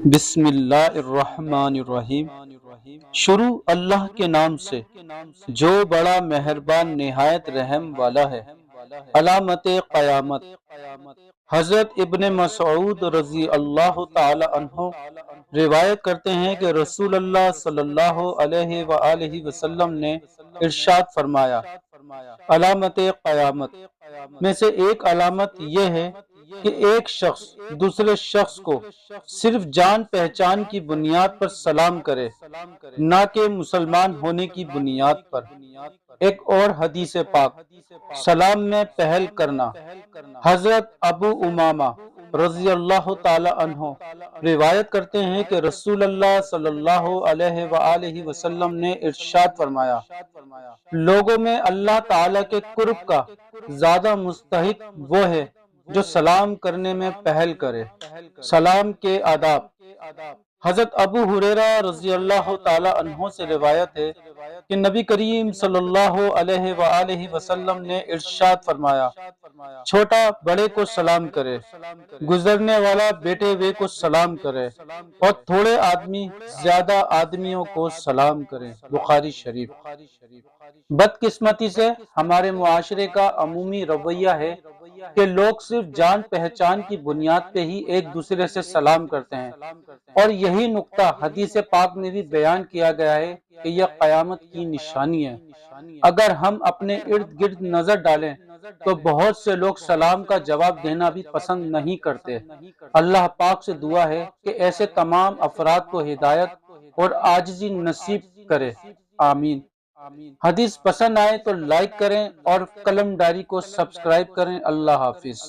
بسم اللہ الرحمن الرحیم۔ شروع اللہ کے نام سے جو بڑا مہربان نہایت رحم والا ہے۔ علامت قیامت۔ حضرت ابن مسعود رضی اللہ تعالی عنہ روایت کرتے ہیں کہ رسول اللہ صلی اللہ علیہ وآلہ وسلم نے ارشاد فرمایا، علامت قیامت میں سے ایک علامت یہ ہے کہ ایک شخص دوسرے شخص کو صرف جان پہچان کی بنیاد پر سلام کرے، نہ کہ مسلمان ہونے کی بنیاد پر۔ ایک اور حدیث پاک، سلام میں پہل کرنا۔ حضرت ابو امامہ رضی اللہ تعالی عنہ روایت کرتے ہیں کہ رسول اللہ صلی اللہ علیہ وآلہ وسلم نے ارشاد فرمایا، لوگوں میں اللہ تعالی کے قرب کا زیادہ مستحق وہ ہے جو سلام کرنے میں پہل کرے۔ سلام کے آداب۔ حضرت ابو ہریرہ رضی اللہ تعالی عنہ سے روایت ہے کہ نبی کریم صلی اللہ علیہ وآلہ وسلم نے ارشاد فرمایا، چھوٹا بڑے کو سلام کرے، گزرنے والا بیٹے ہوئے کو سلام کرے، اور تھوڑے آدمی زیادہ آدمیوں کو سلام کرے۔ بخاری شریف۔ بدقسمتی سے ہمارے معاشرے کا عمومی رویہ ہے کہ لوگ صرف جان پہچان کی بنیاد پہ ہی ایک دوسرے سے سلام کرتے ہیں، اور یہی نقطہ حدیث پاک میں بھی بیان کیا گیا ہے کہ یہ قیامت کی نشانی ہے۔ اگر ہم اپنے ارد گرد نظر ڈالیں تو بہت سے لوگ سلام کا جواب دینا بھی پسند نہیں کرتے۔ اللہ پاک سے دعا ہے کہ ایسے تمام افراد کو ہدایت اور عاجزی نصیب کرے، آمین۔ حدیث پسند آئے تو لائک کریں اور قلم ڈاری کو سبسکرائب کریں۔ اللہ حافظ۔